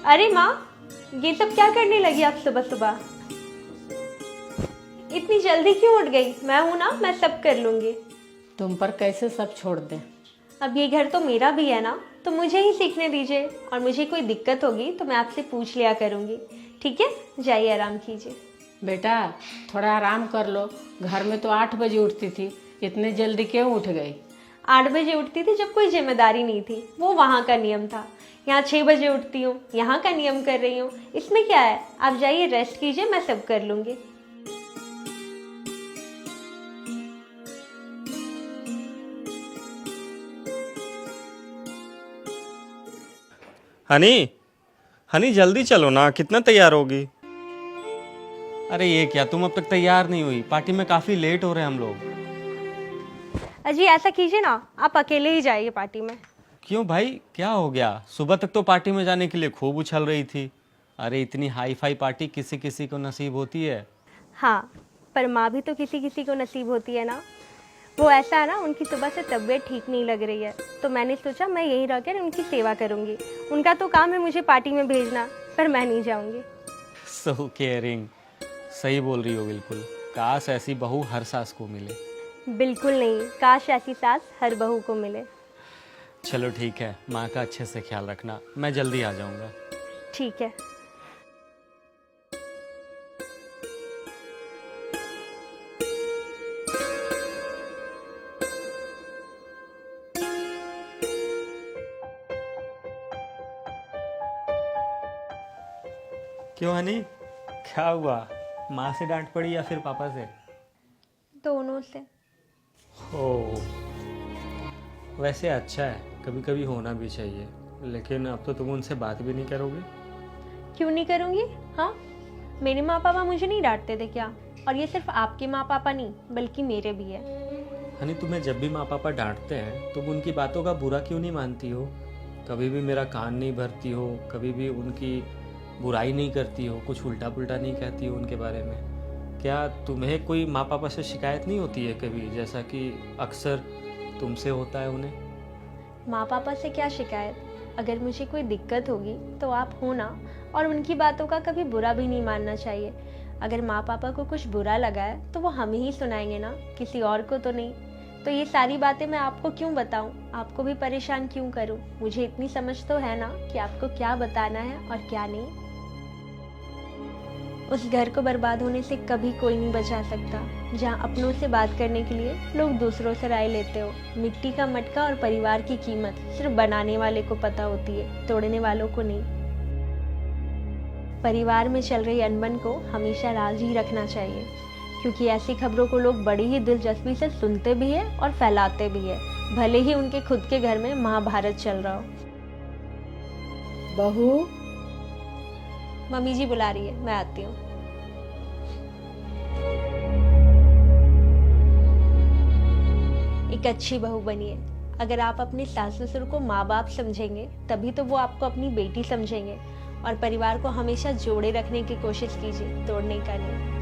अरे माँ, ये सब क्या करने लगी आप सुबह सुबह? इतनी जल्दी क्यों उठ गई? मैं हूं ना, मैं सब कर लूंगी। तुम पर कैसे सब छोड़ दें। अब ये घर तो मेरा भी है ना, तो मुझे ही सीखने दीजिए। और मुझे कोई दिक्कत होगी तो मैं आपसे पूछ लिया करूंगी। ठीक है, जाइए आराम कीजिए। बेटा थोड़ा आराम कर लो। घर में तो 8 बजे उठती थी, इतने जल्दी क्यों उठ गई? 8 बजे उठती थी जब कोई जिम्मेदारी नहीं थी, वो वहाँ का नियम था। यहाँ 6 बजे उठती हूँ, यहाँ का नियम कर रही हूँ। इसमें क्या है? आप जाइए, रेस्ट कीजिए, मैं सब कर लूंगी। हनी, हनी जल्दी चलो ना, कितना तैयार होगी? अरे ये क्या, तुम अब तक तैयार नहीं हुई? पार्टी में काफी लेट हो रहे हैं हम लोग। अजी ऐसा कीजिए ना, आप अकेले ही जाइए पार्टी में। क्यों भाई, क्या हो गया? सुबह तक तो पार्टी में जाने के लिए खूब उछल रही थी। अरे इतनी हाई फाई पार्टी किसी किसी को नसीब होती है। हाँ, पर माँ भी तो किसी किसी को नसीब होती है ना। वो ऐसा है ना, उनकी सुबह से तबीयत ठीक नहीं लग रही है, तो मैंने सोचा मैं यहीं रहकर उनकी सेवा करूंगी। उनका तो काम है मुझे पार्टी में भेजना, पर मैं नहीं जाऊंगी। सो केयरिंग, सही बोल रही हो बिल्कुल। काश ऐसी बहू हर सास को मिले। बिल्कुल नहीं, काश ऐसी सास हर बहू को मिले। चलो ठीक है, माँ का अच्छे से ख्याल रखना, मैं जल्दी आ जाऊंगा। ठीक है। क्यों हनी, क्या हुआ? माँ से डांट पड़ी या फिर पापा से? दोनों से। ओह, वैसे अच्छा है, कभी कभी होना भी चाहिए। लेकिन अब तो तुम उनसे बात भी नहीं करोगे? क्यों नहीं करूंगी? हाँ, मेरे माँ पापा मुझे नहीं डांटते थे क्या? और ये सिर्फ आपके माँ पापा नहीं, बल्कि मेरे भी है। हनी, तुम्हें जब भी माँ पापा डांटते हैं तुम उनकी बातों का बुरा क्यों नहीं मानती हो? कभी भी मेरा कान नहीं भरती हो, कभी भी उनकी बुराई नहीं करती हो, कुछ उल्टा पुल्टा नहीं कहती हो उनके बारे में। क्या तुम्हें कोई माँ पापा से शिकायत नहीं होती है कभी, जैसा कि अक्सर तुमसे होता है उन्हें? माँ पापा से क्या शिकायत? अगर मुझे कोई दिक्कत होगी तो आप हो ना, और उनकी बातों का कभी बुरा भी नहीं मानना चाहिए। अगर माँ पापा को कुछ बुरा लगा है तो वो हमें ही सुनाएंगे ना, किसी और को तो नहीं। तो ये सारी बातें मैं आपको क्यों बताऊं, आपको भी परेशान क्यों करूं? मुझे इतनी समझ तो है ना कि आपको क्या बताना है और क्या नहीं। उस घर को बर्बाद होने से कभी कोई नहीं बचा सकता, जहाँ अपनों से बात करने के लिए लोग दूसरों से राय लेते हो। मिट्टी का मटका और परिवार की कीमत सिर्फ बनाने वाले को पता होती है, तोड़ने वालों को नहीं। परिवार में चल रही अनबन को हमेशा राज ही रखना चाहिए, क्योंकि ऐसी खबरों को लोग बड़ी ही दिलचस्पी से सुनते भी है और फैलाते भी है, भले ही उनके खुद के घर में महाभारत चल रहा हो। बहू, मम्मी जी बुला रही है, मैं आती हूँ। एक अच्छी बहू बनिए। अगर आप अपने सास ससुर को माँ बाप समझेंगे, तभी तो वो आपको अपनी बेटी समझेंगे। और परिवार को हमेशा जोड़े रखने की कोशिश कीजिए, तोड़ने का नहीं।